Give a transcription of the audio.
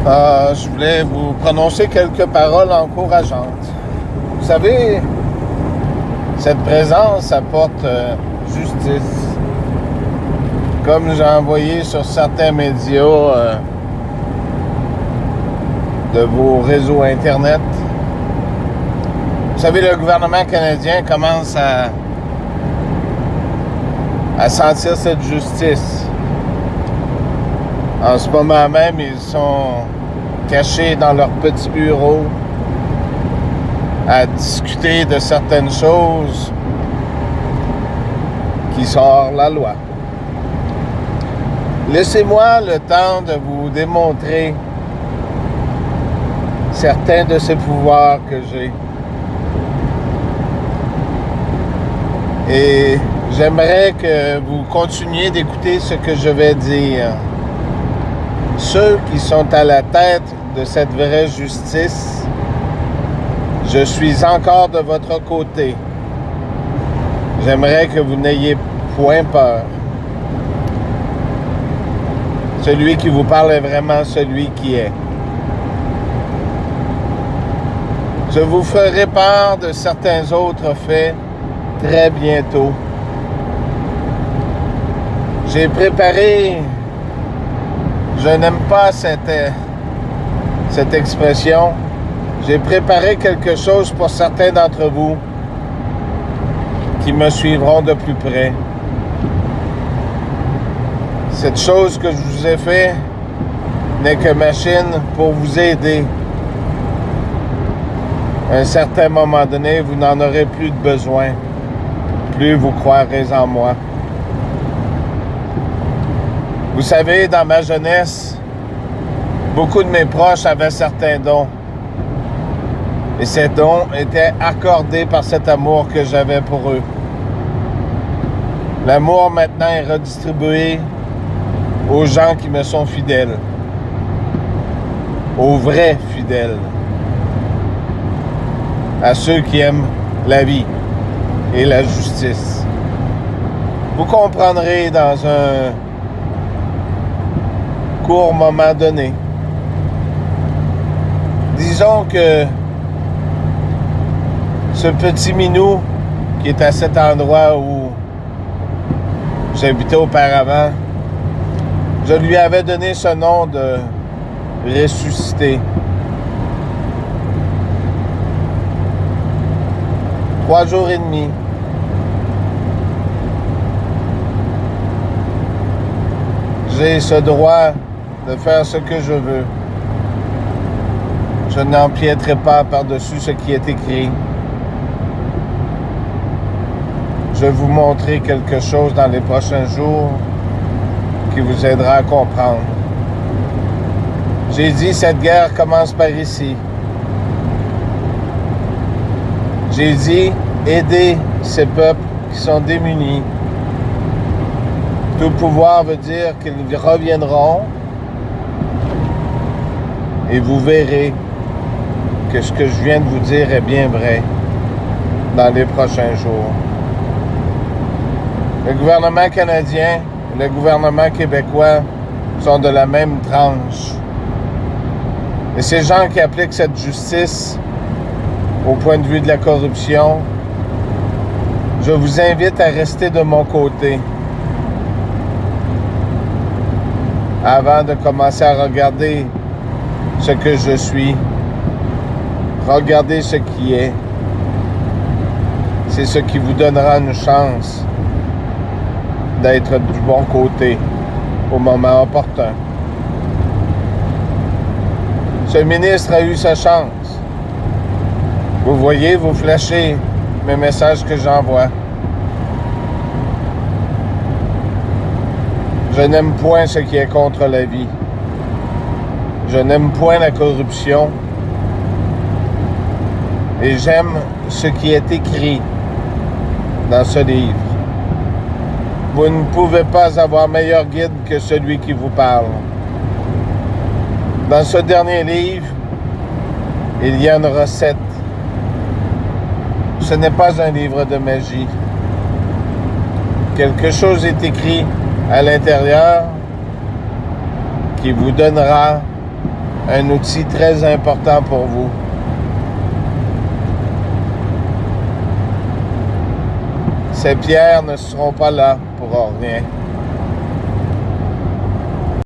Je voulais vous prononcer quelques paroles encourageantes. Vous savez, cette présence apporte justice. Comme j'ai envoyé sur certains médias de vos réseaux Internet, vous savez, le gouvernement canadien commence à sentir cette justice. En ce moment même, ils sont cachés dans leur petit bureau à discuter de certaines choses qui sont hors la loi. Laissez-moi le temps de vous démontrer certains de ces pouvoirs que j'ai. Et j'aimerais que vous continuiez d'écouter ce que je vais dire. Ceux qui sont à la tête de cette vraie justice, je suis encore de votre côté. J'aimerais que vous n'ayez point peur. Celui qui vous parle est vraiment celui qui est. Je vous ferai part de certains autres faits très bientôt. J'ai préparé, je n'aime pas cette expression, j'ai préparé quelque chose pour certains d'entre vous qui me suivront de plus près. Cette chose que je vous ai fait n'est que machine pour vous aider. À un certain moment donné, vous n'en aurez plus de besoin. Plus vous croirez en moi. Vous savez, dans ma jeunesse, beaucoup de mes proches avaient certains dons. Et ces dons étaient accordés par cet amour que j'avais pour eux. L'amour maintenant est redistribué aux gens qui me sont fidèles. Aux vrais fidèles. À ceux qui aiment la vie et la justice. Vous comprendrez dans un court moment donné. Disons que ce petit minou qui est à cet endroit où j'habitais auparavant, je lui avais donné ce nom de ressuscité. 3 jours et demi. J'ai ce droit de faire ce que je veux. Je n'empiéterai pas par-dessus ce qui est écrit. Je vais vous montrer quelque chose dans les prochains jours qui vous aidera à comprendre. J'ai dit, cette guerre commence par ici. J'ai dit, aidez ces peuples qui sont démunis. Tout pouvoir veut dire qu'ils reviendront et vous verrez que ce que je viens de vous dire est bien vrai dans les prochains jours. Le gouvernement canadien et le gouvernement québécois sont de la même tranche. Et ces gens qui appliquent cette justice au point de vue de la corruption, je vous invite à rester de mon côté avant de commencer à regarder ce que je suis. Regardez ce qui est. C'est ce qui vous donnera une chance d'être du bon côté au moment opportun. Ce ministre a eu sa chance. Vous voyez, vous flashez mes messages que j'envoie. Je n'aime point ce qui est contre la vie. Je n'aime point la corruption. Et j'aime ce qui est écrit dans ce livre. Vous ne pouvez pas avoir meilleur guide que celui qui vous parle. Dans ce dernier livre, il y a une recette. Ce n'est pas un livre de magie. Quelque chose est écrit à l'intérieur qui vous donnera un outil très important pour vous. Ces pierres ne seront pas là pour rien.